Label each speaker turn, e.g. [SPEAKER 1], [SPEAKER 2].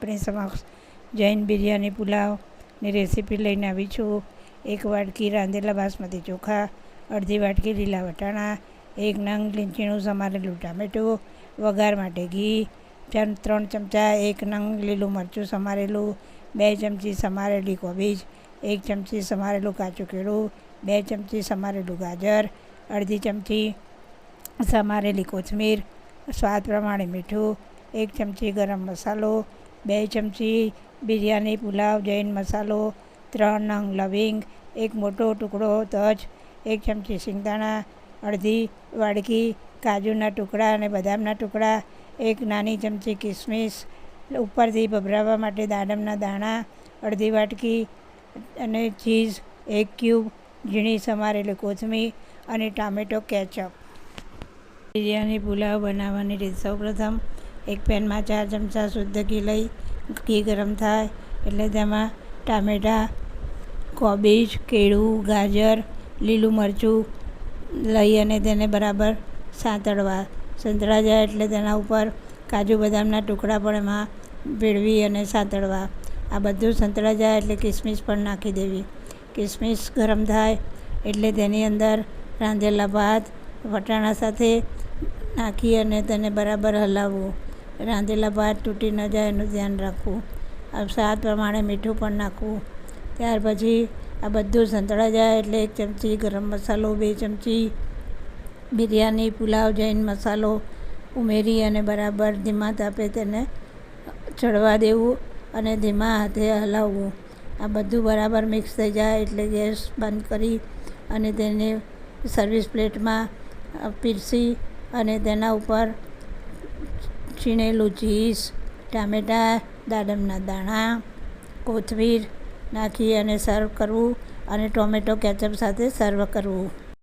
[SPEAKER 1] આપણી સમક્ષ જૈન બિરયાની પુલાવની રેસીપી લઈને આવી છું। 1 વાટકી રાંધેલા બાસમતી ચોખા, અડધી વાટકી લીલા વટાણા, 1 નંગ લીંચીનું સમારેલું ટામેટું, વઘાર માટે ઘી, 3 ચમચા 1 નંગ લીલું મરચું સમારેલું, 2 ચમચી સમારેલી કોબીજ, 1 ચમચી સમારેલું કાચું કેળું, 2 ચમચી સમારેલું ગાજર, અડધી ચમચી સમારેલી કોથમીર, સ્વાદ પ્રમાણે મીઠું, 1 ચમચી ગરમ મસાલો, 2 ચમચી બિરયાની પુલાવ જૈન મસાલો, 3 નંગ લવિંગ, 1 મોટો ટુકડો તજ, 1 ચમચી સિંગદાણા, અડધી વાડકી કાજુના ટુકડા અને બદામના ટુકડા, 1 નાની ચમચી કિસમિસ, ઉપરથી ભભરાવવા માટે દાડમના દાણા, અડધી વાટકી અને ચીઝ 1 ક્યુબ, ઝીણી સમારેલી કોથમીર અને ટામેટો કેચઅપ। બિરયાની પુલાવ બનાવવાની રીત: સૌપ્રથમ એક પેનમાં 4 ચમચા શુદ્ધ ઘી લઈ ઘી ગરમ થાય એટલે તેમાં ટામેટાં, કોબીજ, કેળું, ગાજર, લીલું મરચું લઈ અને તેને બરાબર સાંતળવા। સંતળાઈ જાય એટલે તેના ઉપર કાજુ બદામના ટુકડા પણ એમાં ભેળવી અને સાંતળવા। આ બધું સંતળાઈ જાય એટલે કિસમિસ પણ નાખી દેવી। કિસમિસ ગરમ થાય એટલે તેની અંદર રાંધેલા ભાત વટાણા સાથે નાખી અને તેને બરાબર હલાવવું। રાંધેલા ભાત તૂટી ન જાય એનું ધ્યાન રાખવું। સ્વાદ પ્રમાણે મીઠું પણ નાખવું। ત્યાર પછી આ બધું સંતળાઈ જાય એટલે 1 ચમચી ગરમ મસાલો, 2 ચમચી બિરયાની પુલાવ જૈન મસાલો ઉમેરી અને બરાબર ધીમા તાપે તેને ચડવા દેવું અને ધીમા હાથે હલાવવું। આ બધું બરાબર મિક્સ થઈ જાય એટલે ગેસ બંધ કરી અને તેને સર્વિસ પ્લેટમાં પીરસી અને તેના ઉપર છીણેલું ચીઝ, ટામેટાં, દાડમના દાણા, કોથમીર નાખી અને સર્વ કરવું અને ટોમેટો કેચઅપ સાથે સર્વ કરવું।